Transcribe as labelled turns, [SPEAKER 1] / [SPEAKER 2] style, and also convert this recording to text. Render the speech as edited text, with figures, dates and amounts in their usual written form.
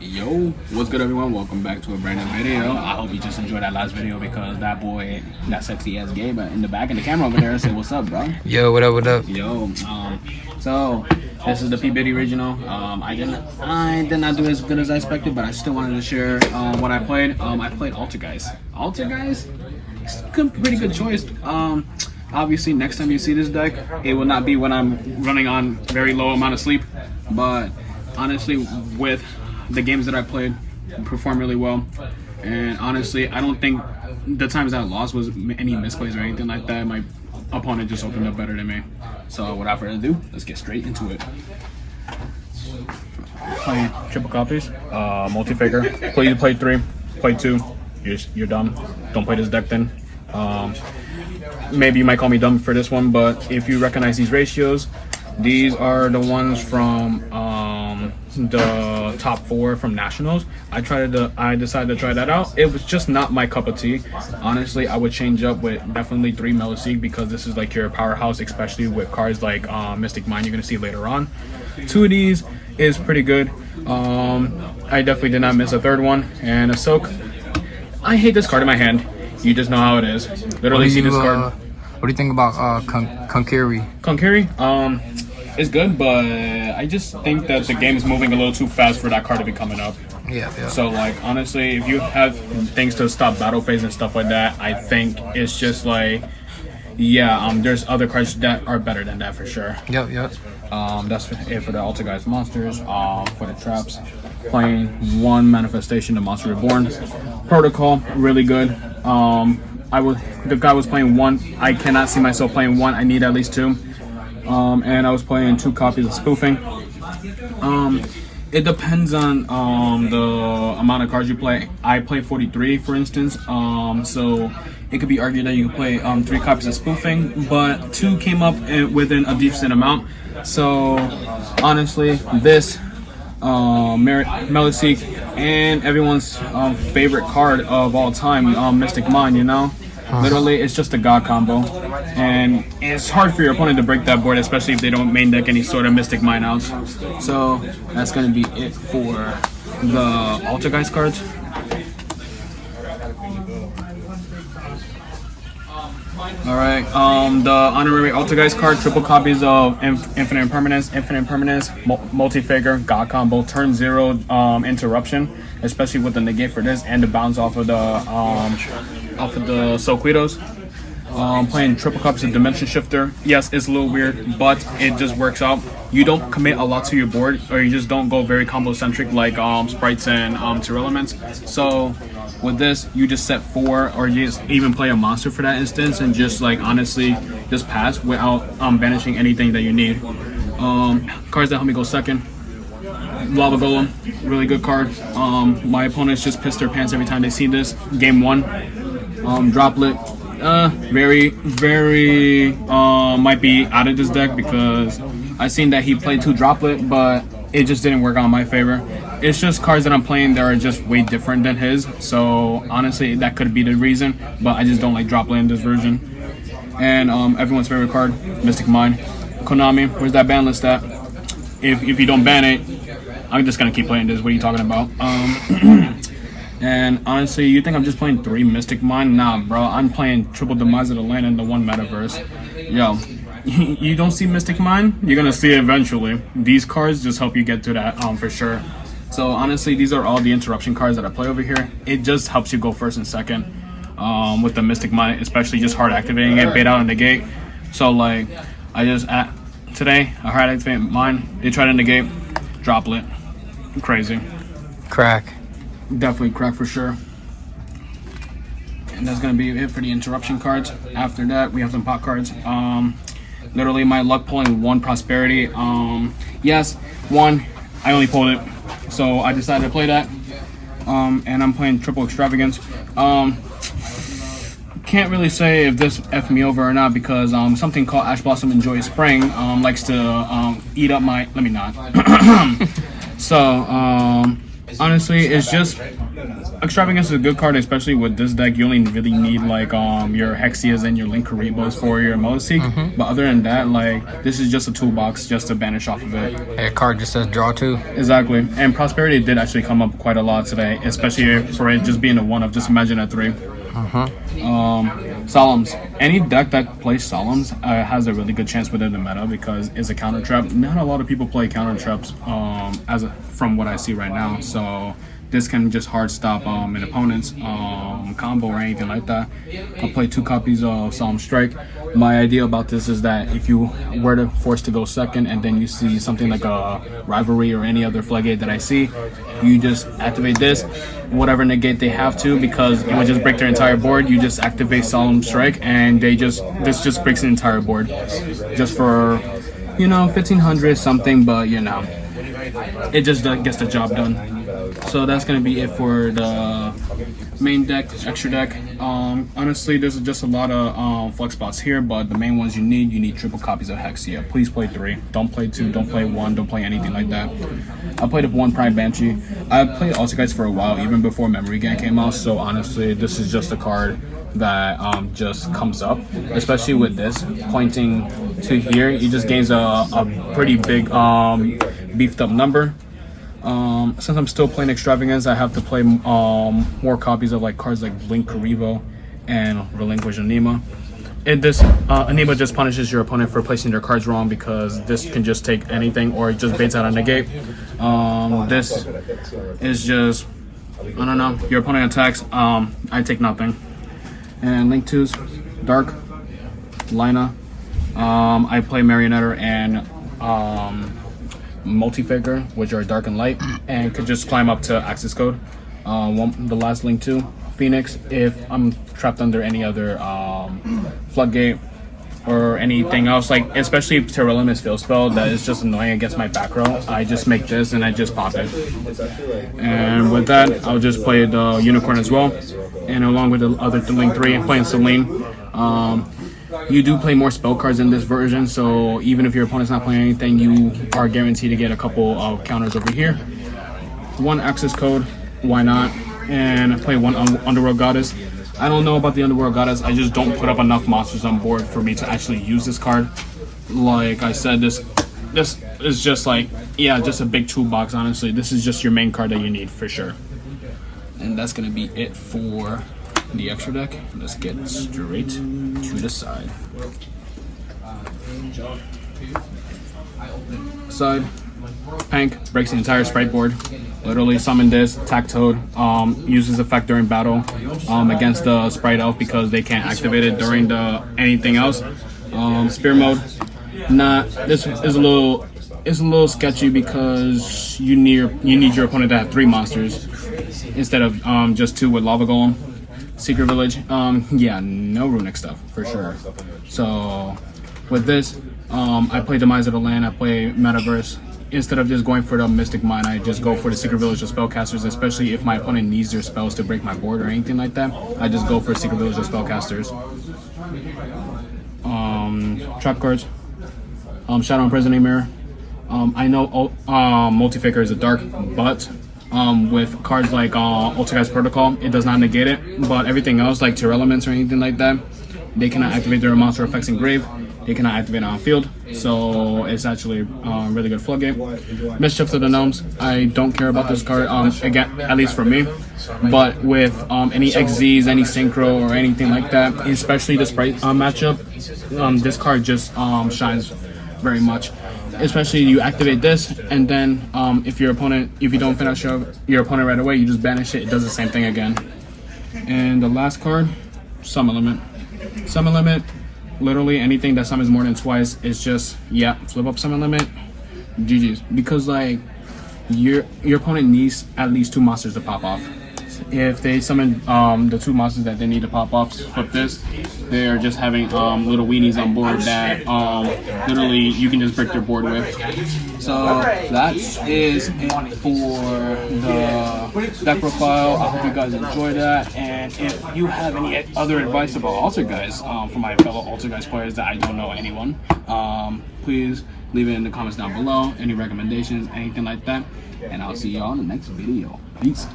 [SPEAKER 1] Yo, what's good everyone? Welcome back to a brand new video. I hope you just enjoyed that last video because that boy, that sexy ass Gabe in the back in the camera over there said what's up, bro.
[SPEAKER 2] Yo, what up, what up?
[SPEAKER 1] Yo, so this is the Peabody regional. I did not do as good as I expected, but I still wanted to share what I played. I played Altergeist. Altergeist? It's a pretty good choice. Obviously, next time you see this deck, it will not be when I'm running on very low amount of sleep, but honestly, with the games that I played, performed really well. And honestly, I don't think the times that I lost was any misplays or anything like that. My opponent just opened up better than me. So without further ado, let's get straight into it. Playing triple copies, multi-figure. Play 3, play 2. You're dumb. Don't play this deck then. Maybe you might call me dumb for this one, but if you recognize these ratios, these are the ones from the top 4 from nationals. I decided to try that out. It was just not my cup of tea. Honestly, I would change up with definitely 3 Melistique because this is like your powerhouse, especially with cards like Mystic Mine you're gonna see later on. 2 of these is pretty good. I definitely did not miss a 3rd one, and a Silk. I hate this card in my hand. You just know how it is. Literally see this card.
[SPEAKER 2] What do you think about Konkiri?
[SPEAKER 1] Konkiri? It's good, but I just think that the game is moving a little too fast for that card to be coming up.
[SPEAKER 2] Yeah.
[SPEAKER 1] So, like, honestly, if you have things to stop battle phase and stuff like that, I think it's just like, yeah, there's other cards that are better than that for sure.
[SPEAKER 2] Yep.
[SPEAKER 1] That's it for the Altergeist monsters. For the traps, playing 1 manifestation of Monster Reborn. Protocol, really good. The guy was playing 1. I cannot see myself playing 1. I need at least 2. And I was playing 2 copies of Spoofing. It depends on the amount of cards you play. I play 43, for instance. So it could be argued that you could play 3 copies of Spoofing, but 2 came up within a decent amount. So honestly, this Melistique and everyone's favorite card of all time, Mystic Mine, you know? Literally, it's just a god combo, and it's hard for your opponent to break that board, especially if they don't main deck any sort of Mystic Mine outs. So that's gonna be it for the Altergeist cards. Alright, the honorary Altergeist card, triple copies of Infinite Impermanence, multi-figure, God combo, turn 0 interruption, especially with the negate for this and the bounce off of the Soquitos. Playing triple copies of Dimension Shifter. Yes, it's a little weird, but it just works out. You don't commit a lot to your board, or you just don't go very combo-centric like Sprites and Tier Elements. So with this, you just set 4, or you just even play a monster for that instance, and just like honestly, just pass without banishing anything that you need. Cards that help me go second. Lava Golem, really good card. My opponents just piss their pants every time they see this. Game 1, Droplet. Very might be out of this deck because I seen that he played 2 Droplet, but it just didn't work out in my favor. It's just cards that I'm playing that are just way different than his, so honestly that could be the reason, but I just don't like Droplet in this version. And everyone's favorite card, Mystic Mine. Konami, where's that ban list at? If you don't ban it, I'm just gonna keep playing this. What are you talking about? And honestly, you think I'm just playing 3 Mystic Mine? Nah, bro. I'm playing Triple Demise of the Land and the 1 Metaverse. Yo, you don't see Mystic Mine? You're gonna see it eventually. These cards just help you get to that for sure. So honestly, these are all the interruption cards that I play over here. It just helps you go first and second with the Mystic Mine, especially just hard activating it, bait out and negate. So like, today I hard activate mine. They try to negate, Droplet. Crazy.
[SPEAKER 2] Crack.
[SPEAKER 1] Definitely crack for sure. And that's gonna be it for the interruption cards. After that, we have some pot cards. Literally my luck pulling 1 Prosperity. Yes, 1. I only pulled it, so I decided to play that. And I'm playing triple Extravagance. Can't really say if this F me over or not because something called Ash Blossom Enjoy Spring likes to eat up my. Let me not. So honestly, it's just Extravagance is a good card, especially with this deck. You only really need like your Hexias and your Linkaribos for your Moseek. But other than that, like this is just a toolbox just to banish off of it.
[SPEAKER 2] Hey, a card just says draw 2.
[SPEAKER 1] Exactly. And Prosperity did actually come up quite a lot today, especially for it just being a 1 of. Just imagine a 3. Solemns. Any deck that plays Solemns has a really good chance within the meta because it's a counter trap. Not a lot of people play counter traps from what I see right now. So this can just hard stop an opponent's combo or anything like that. I'll play 2 copies of Solemn Strike. My idea about this is that if you were to force to go second and then you see something like a Rivalry or any other Floodgate that I see, you just activate this, whatever negate they have to, because it would just break their entire board. You just activate Solemn Strike and this just breaks the entire board. Just for, 1500 something, but it just gets the job done. So that's gonna be it for the main deck, extra deck. Honestly, there's just a lot of flex spots here, but the main ones you need triple copies of Hexia. Please play 3. Don't play 2. Don't play 1. Don't play anything like that. I played 1 Prime Banshee. I played Altergeist for a while, even before Memory Gang came out. So honestly, this is just a card that just comes up, especially with this pointing to here. He just gains a pretty big beefed up number. Since I'm still playing Extravagance, I have to play more copies of like cards like Blink Karibo and Relinquish Anima. Anima just punishes your opponent for placing their cards wrong because this can just take anything or it just baits out a negate. This is just, I don't know, your opponent attacks, I take nothing. And Link 2's Dark, Lina. I play Marionetter and Multi-Figure, which are dark and light, and could just climb up to access code. The last Link 2, Phoenix, if I'm trapped under any other Floodgate or anything else, like especially Terralimus Field Spell that is just annoying against my back row, I just make this and I just pop it. And with that, I'll just play the Unicorn as well. And along with the other Link 3, I'm playing Celine. You do play more spell cards in this version, so even if your opponent's not playing anything, you are guaranteed to get a couple of counters over here. 1 access code, why not? And I play 1 Underworld Goddess. I don't know about the Underworld Goddess, I just don't put up enough monsters on board for me to actually use this card. Like I said, this is just like, just a big toolbox, honestly. This is just your main card that you need for sure. And that's gonna be it for the extra deck. Let's get straight to the side. Side, Pank breaks the entire sprite board. Literally summon this, attack Toad, uses effect during battle against the sprite elf because they can't activate it during anything else. Spear mode, this is a little sketchy because you need your opponent to have 3 monsters instead of just 2 with Lava Golem. Secret Village, no runic stuff for sure. So with this, I play Demise of the Land, I play Metaverse. Instead of just going for the Mystic Mine, I just go for the Secret Village of Spellcasters, especially if my opponent needs their spells to break my board or anything like that. I just go for Secret Village of Spellcasters. Trap cards, Shadow Imprisoning Mirror. I know Multi-Figure is a dark, but with cards like Altergeist Protocol, it does not negate it, but everything else like Tier Elements or anything like that, they cannot activate their monster effects in grave. They cannot activate on field, so it's actually really good Floodgate. Mischief to the Gnomes, I don't care about this card, again, at least for me, but with any XZs, any Synchro, or anything like that, especially the Sprite matchup, this card just shines very much. Especially you activate this, and then if you don't finish your opponent right away, you just banish it. It does the same thing again. And the last card, Summon Limit. Summon Limit, literally anything that summons more than twice is just flip up Summon Limit. GG's, because like your opponent needs at least 2 monsters to pop off. If they summon the 2 monsters that they need to pop off, flip this, they're just having little weenies on board that literally you can just break their board with. So that is it for the deck profile. I hope you guys enjoyed that, and if you have any other advice about Altergeist for my fellow Altergeist players that I don't know anyone, please leave it in the comments down below. Any recommendations, anything like that, and I'll see y'all in the next video. Peace.